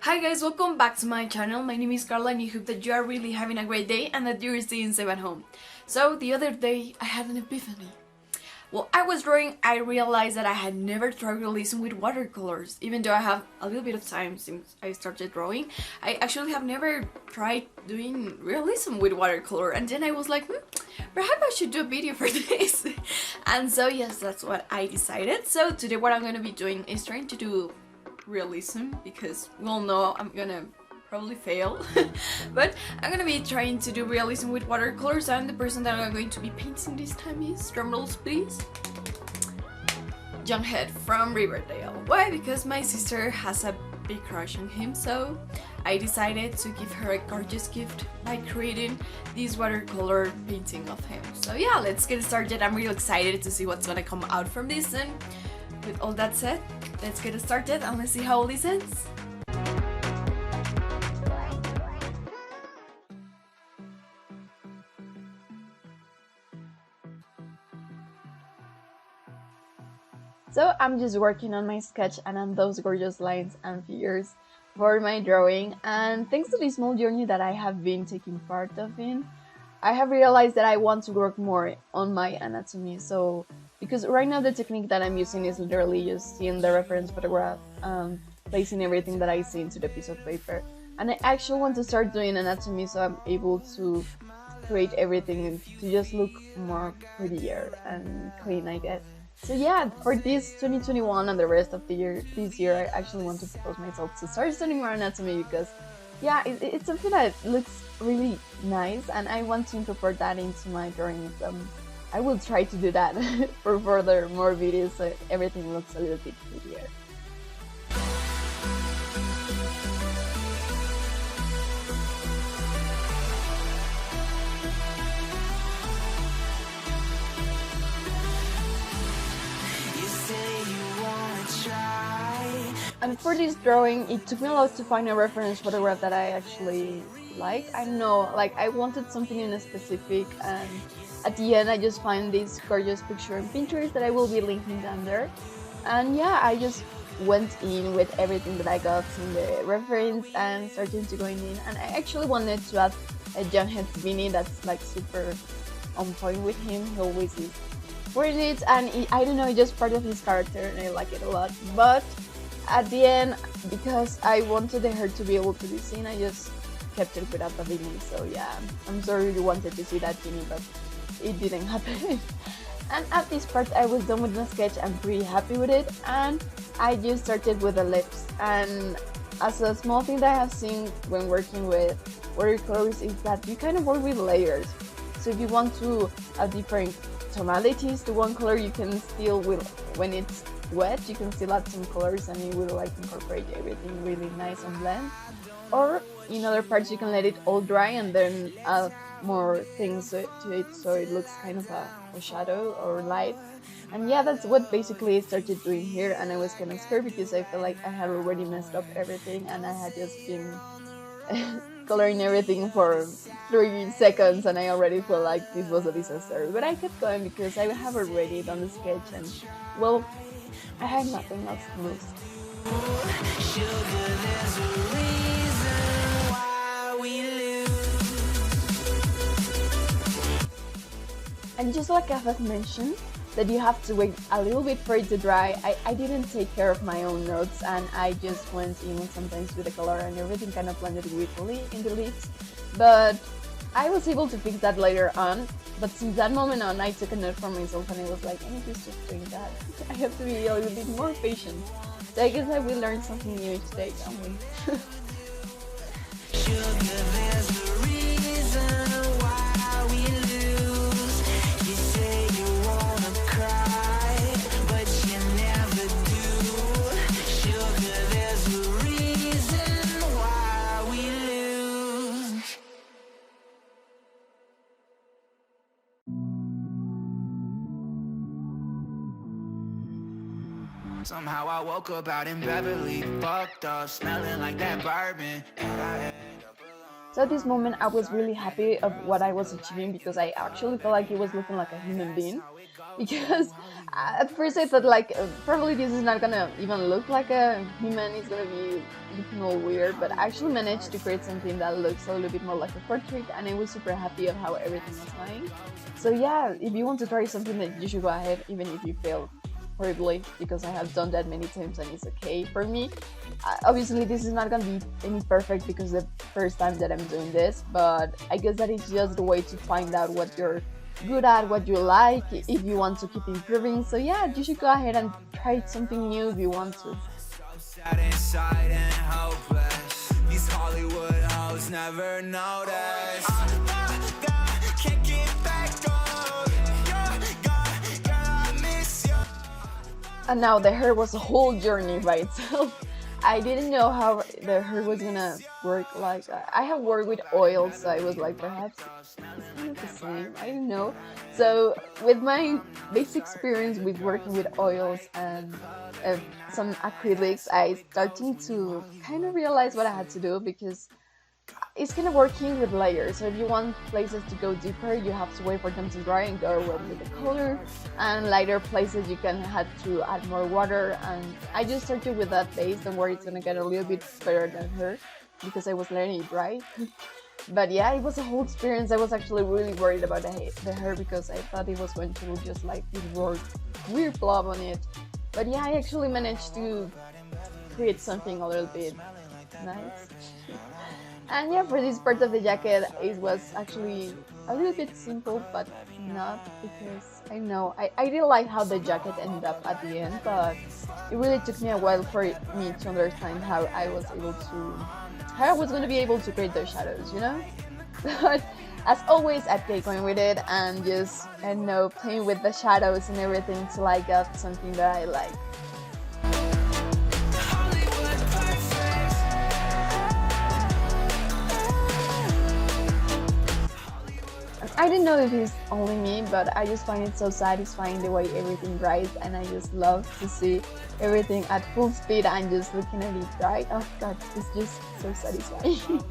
Hi guys, welcome back to my channel. My name is Carla and I hope that you are really having a great day and that you're staying safe at home. So the other day I had an epiphany. While I was drawing, I realized that I had never tried realism with watercolors. Even though I have a little bit of time since I started drawing, I actually have never tried doing realism with watercolor. And then I was like, perhaps I should do a video for this. And so yes, that's what I decided. So today what I'm going to be doing is trying to do realism, because we all know I'm gonna probably fail. But I'm gonna be trying to do realism with watercolors, and the person that I'm going to be painting this time is, drumrolls please, Jughead from Riverdale. Why? Because my sister has a big crush on him, so I decided to give her a gorgeous gift by creating this watercolor painting of him. So yeah, let's get started. I'm really excited to see what's gonna come out from this, and with all that said, let's get started and let's see how all this ends. So I'm just working on my sketch and on those gorgeous lines and figures for my drawing, and thanks to this small journey that I have been taking part of in, I have realized that I want to work more on my anatomy. So because right now the technique that I'm using is literally just seeing the reference photograph, placing everything that I see into the piece of paper, and I actually want to start doing anatomy so I'm able to create everything to just look more prettier and clean, I guess. So yeah, for this 2021 and the rest of the year, this year, I actually want to propose myself to start studying more anatomy, because yeah, it's something that looks really nice and I want to incorporate that into my drawings. I will try to do that for further more videos so everything looks a little bit prettier. And for this drawing, it took me a lot to find a reference photograph that I actually like. I know, like, I wanted something in a specific, and at the end I just find this gorgeous picture in Pinterest that I will be linking down there. And yeah, I just went in with everything that I got in the reference and started to going in. And I actually wanted to add a Jughead beanie that's like super on point with him. He always is wearing it, and I don't know, it's just part of his character and I like it a lot. But at the end, because I wanted the hair to be able to be seen, I just kept it without the beanie. So yeah, I'm sorry you wanted to see that beanie, but it didn't happen. And at this part I was done with my sketch. I'm pretty happy with it, and I just started with the lips. And as a small thing that I have seen when working with watercolors is that you kind of work with layers. So if you want to have different tonalities to one color, you can still, when it's wet, you can still add some colors and it will like incorporate everything really nice and blend. Or in other parts you can let it all dry and then add more things to it so it looks kind of a shadow or light. And yeah, that's what basically I started doing here. And I was kind of scared because I felt like I had already messed up everything and I had just been coloring everything for 3 seconds and I already felt like this was a disaster. But I kept going because I have already done the sketch and, well, I had nothing else to lose. And just like I have mentioned, that you have to wait a little bit for it to dry, I didn't take care of my own notes and I just went in sometimes with the color and everything kind of blended weirdly in the lips. But I was able to fix that later on. But since that moment on, I took a note for myself and I was like, I need to stop doing that. I have to be a little bit more patient. So I guess I will learn something new today, don't we? Somehow I woke up out in Beverly, fucked up, smelling like that bourbon, and I end up alone. So at this moment, I was really happy of what I was achieving because I actually felt like it was looking like a human being. Because at first I thought like probably this is not gonna even look like a human, it's gonna be looking all weird, but I actually managed to create something that looks a little bit more like a portrait, and I was super happy of how everything was going. So yeah, if you want to try something, that you should go ahead, even if you fail horribly, because I have done that many times and it's okay for me. Obviously this is not gonna be any perfect because the first time that I'm doing this, but I guess that is just the way to find out what you're good at, what you like, if you want to keep improving. So yeah, you should go ahead and try something new if you want to. These Hollywood hoes never notice. Can't get back up. I miss you. And now the hair was a whole journey by itself. I didn't know how the hair was gonna work. Like I have worked with oils, so I was like, perhaps it's kind of the same. I don't know. So with my basic experience with working with oils and some acrylics, I started to kind of realize what I had to do, because it's kind of working with layers. So if you want places to go deeper, you have to wait for them to dry and go with the color, and lighter places you can have to add more water. And I just started with that base. Don't worry, it's gonna get a little bit better than her because I was letting it dry. But yeah, it was a whole experience. I was actually really worried about the hair because I thought it was going to look just like this weird blob on it. But yeah, I actually managed to create something a little bit nice. And yeah, for this part of the jacket, it was actually a little bit simple, but not, because I know I didn't like how the jacket ended up at the end, but it really took me a while for me to understand how I was going to be able to create those shadows, you know? But as always, I kept going with it and just, I don't know, playing with the shadows and everything till I got something that I like. I don't know if it's only me, but I just find it so satisfying the way everything dries, and I just love to see everything at full speed and just looking at it dry. Oh god, it's just so satisfying.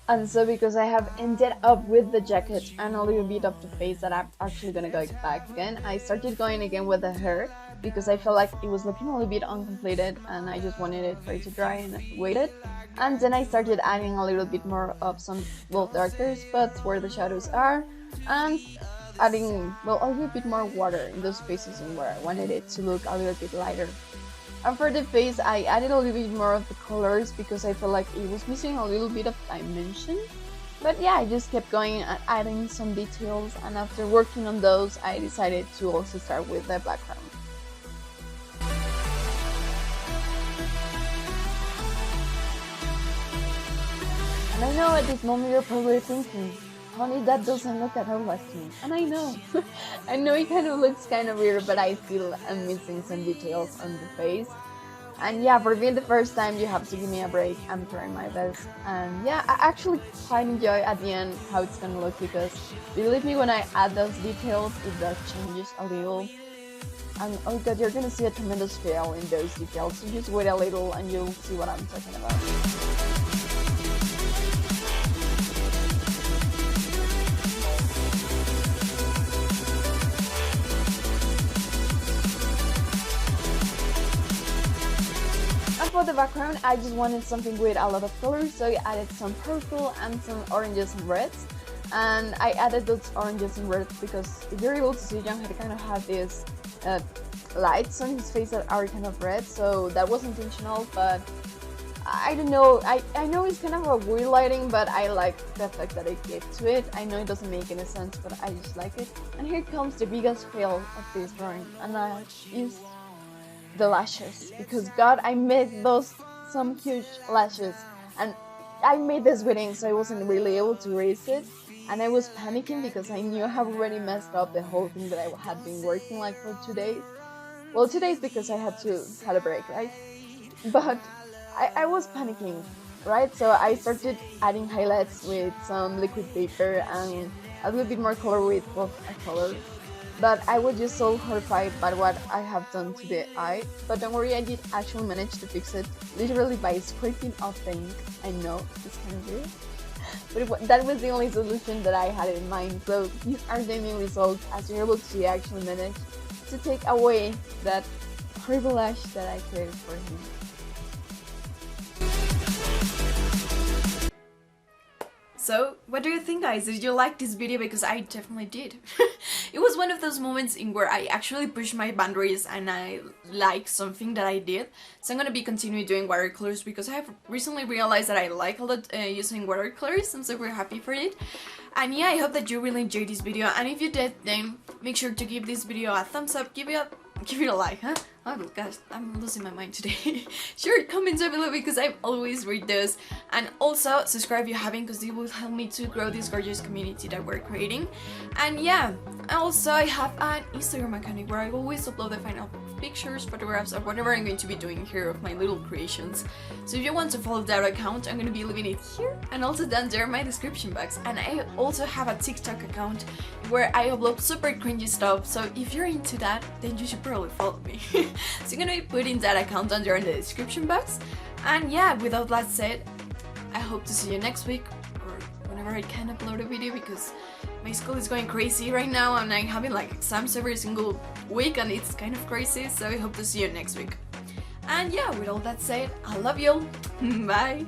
And so because I have ended up with the jacket and a little bit of the face that I'm actually gonna go back again, I started going again with the hair because I felt like it was looking a little bit uncompleted and I just wanted it for it to dry and waited. And then I started adding a little bit more of some, well, darker spots where the shadows are, and adding, well, a little bit more water in those spaces where I wanted it to look a little bit lighter. And for the face, I added a little bit more of the colors because I felt like it was missing a little bit of dimension. But yeah, I just kept going and adding some details, and after working on those, I decided to also start with the background. And I know at this moment you're probably thinking, honey, that doesn't look at all like me. And I know. I know it kind of looks kind of weird, but I still am missing some details on the face. And yeah, for being the first time, you have to give me a break. I'm trying my best. And yeah, I actually quite enjoy at the end how it's gonna look, because believe me, when I add those details, it does changes a little. And oh god, you're gonna see a tremendous fail in those details. So just wait a little and you'll see what I'm talking about. For the background, I just wanted something with a lot of colors, so I added some purple and some oranges and reds. And I added those oranges and reds because if you're able to see, Jughead kind of had these lights on his face that are kind of red, so that was intentional. But I don't know, I know it's kind of a weird lighting, but I like the effect that it gave to it. I know it doesn't make any sense, but I just like it. And here comes the biggest fail of this drawing, and I used the lashes, because god, I made those some huge lashes, and I made this with ink, so I wasn't really able to erase it. and I was panicking because I knew I have already messed up the whole thing that I had been working like for 2 days. Well, 2 days because I had a break, right? But I was panicking, right? So I started adding highlights with some liquid paper and a little bit more color with watercolors. But I was just so horrified by what I have done to the eye. But don't worry, I did actually manage to fix it literally by scraping off the ink. I know, it's kind of weird. But that was the only solution that I had in mind. So these are the new results, as you're able to see. I actually managed to take away that horrible ash that I created for him. So, what do you think, guys? Did you like this video? Because I definitely did. It was one of those moments in where I actually pushed my boundaries and I liked something that I did. So I'm gonna be continuing doing watercolors because I have recently realized that I like a lot using watercolors. I'm super happy for it. And yeah, I hope that you really enjoyed this video. And if you did, then make sure to give this video a thumbs up, give it a like, huh? Oh gosh, I'm losing my mind today. Sure, comment down below because I always read those. And also, subscribe if you haven't because it will help me to grow this gorgeous community that we're creating. And yeah, also I have an Instagram account where I always upload the final pictures, photographs, or whatever I'm going to be doing here of my little creations. So if you want to follow that account, I'm going to be leaving it here and also down there in my description box. And I also have a TikTok account where I upload super cringy stuff, so if you're into that, then you should probably follow me. So I'm gonna be putting that account down there in the description box. And yeah, without that said, I hope to see you next week or whenever I can upload a video because my school is going crazy right now and I'm having like exams every single week and it's kind of crazy, so I hope to see you next week. And yeah, with all that said, I love you all. Bye!